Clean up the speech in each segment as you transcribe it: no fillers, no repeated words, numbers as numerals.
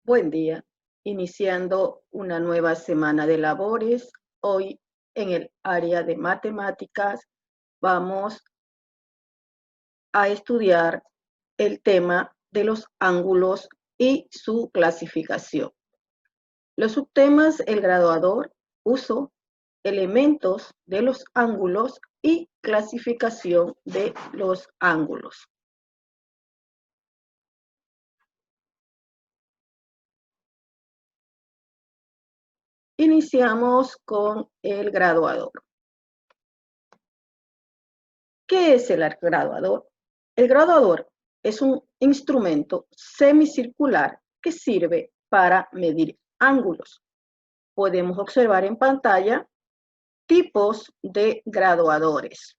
Buen día, iniciando una nueva semana de labores. Hoy en el área de matemáticas vamos a estudiar el tema de los ángulos y su clasificación. Los subtemas, el graduador, uso, elementos de los ángulos y clasificación de los ángulos. Iniciamos con el graduador. ¿Qué es el graduador? El graduador es un instrumento semicircular que sirve para medir ángulos. Podemos observar en pantalla tipos de graduadores.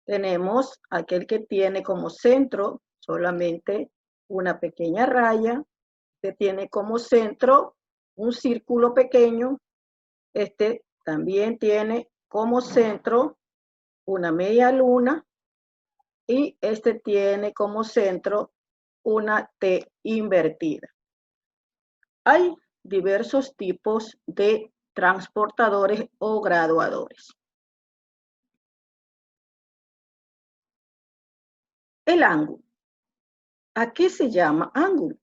Tenemos aquel que tiene como centro solamente una pequeña raya, que tiene como centro un círculo pequeño. Este también tiene como centro una media luna y este tiene como centro una T invertida. Hay diversos tipos de transportadores o graduadores. El ángulo. ¿A qué se llama ángulo?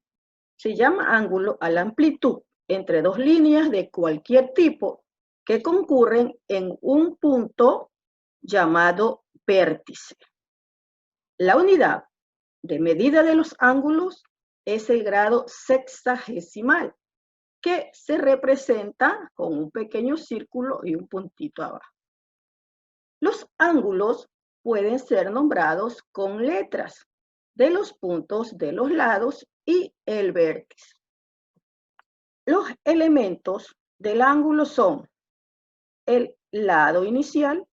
Se llama ángulo a la amplitud entre dos líneas de cualquier tipo que concurren en un punto llamado vértice. La unidad de medida de los ángulos es el grado sexagesimal, que se representa con un pequeño círculo y un puntito abajo. Los ángulos pueden ser nombrados con letras de los puntos de los lados y el vértice. Los elementos del ángulo son el lado inicial,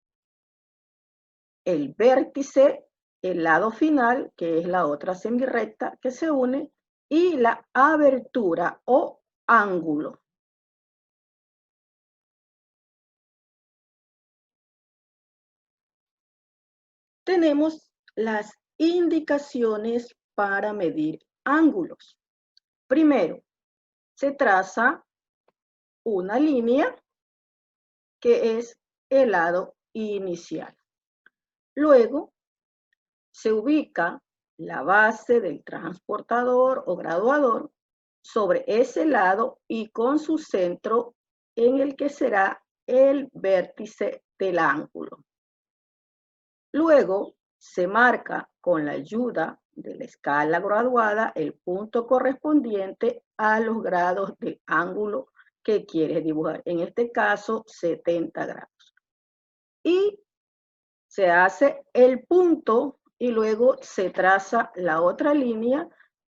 el vértice, el lado final, que es la otra semirrecta que se une, y la abertura o ángulo. Tenemos las indicaciones para medir ángulos. Primero, se traza una línea que es el lado inicial. Luego, se ubica la base del transportador o graduador sobre ese lado y con su centro en el que será el vértice del ángulo. Luego se marca con la ayuda de la escala graduada el punto correspondiente a los grados del ángulo que quieres dibujar. En este caso, 70 grados. Y se hace el punto y luego se traza la otra línea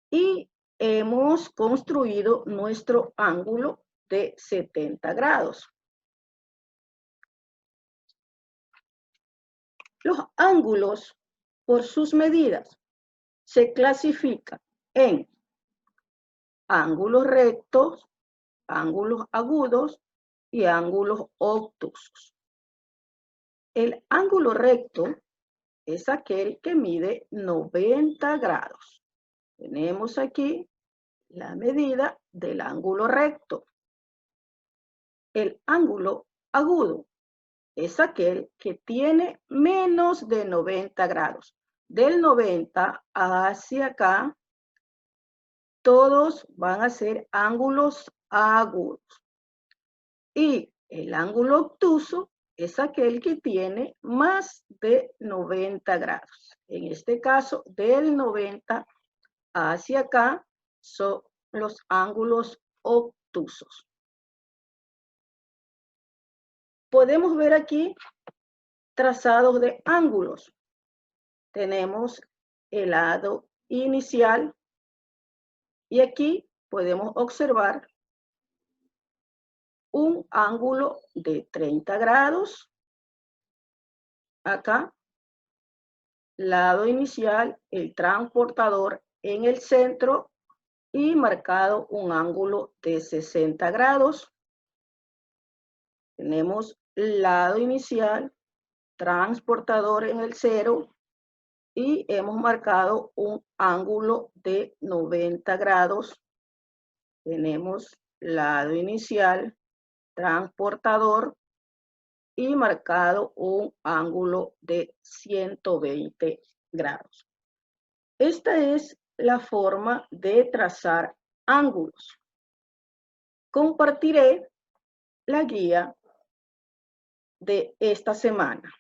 y hemos construido nuestro ángulo de 70 grados. Los ángulos, por sus medidas, se clasifican en ángulos rectos, ángulos agudos y ángulos obtusos. El ángulo recto es aquel que mide 90 grados. Tenemos aquí la medida del ángulo recto. El ángulo agudo es aquel que tiene menos de 90 grados. Del 90 hacia acá, todos van a ser ángulos agudos. Y el ángulo obtuso es aquel que tiene más de 90 grados. En este caso, del 90 hacia acá son los ángulos obtusos. Podemos ver aquí trazados de ángulos. Tenemos el lado inicial y aquí podemos observar un ángulo de 30 grados. Acá, lado inicial, el transportador en el centro y marcado un ángulo de 60 grados. Tenemos lado inicial, transportador en el cero y hemos marcado un ángulo de 90 grados Tenemos lado inicial, transportador y marcado un ángulo de 120 grados. Esta es la forma de trazar ángulos. Compartiré la guía de esta semana.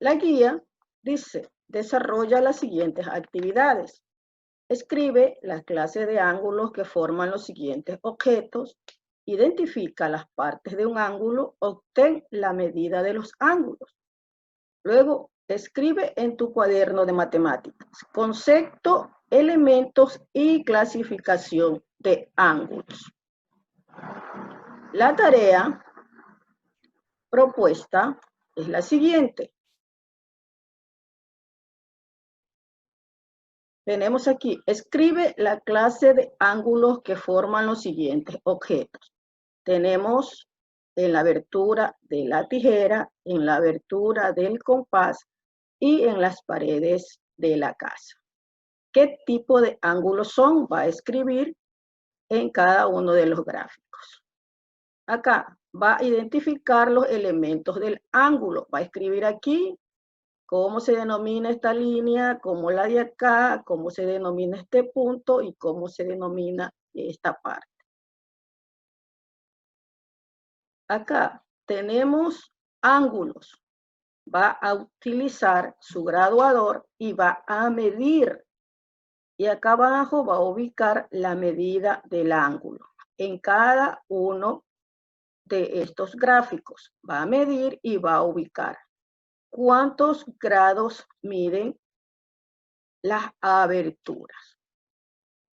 La guía dice, desarrolla las siguientes actividades. Escribe las clases de ángulos que forman los siguientes objetos. Identifica las partes de un ángulo. Obtén la medida de los ángulos. Luego, escribe en tu cuaderno de matemáticas concepto, elementos y clasificación de ángulos. La tarea propuesta es la siguiente. Tenemos aquí, escribe la clase de ángulos que forman los siguientes objetos. Tenemos en la abertura de la tijera, en la abertura del compás y en las paredes de la casa. ¿Qué tipo de ángulos son? Va a escribir en cada uno de los gráficos. Acá va a identificar los elementos del ángulo. Va a escribir aquí cómo se denomina esta línea, cómo la de acá, cómo se denomina este punto y cómo se denomina esta parte. Acá tenemos ángulos. Va a utilizar su graduador y va a medir. Y acá abajo va a ubicar la medida del ángulo. En cada uno de estos gráficos va a medir y va a ubicar cuántos grados miden las aberturas.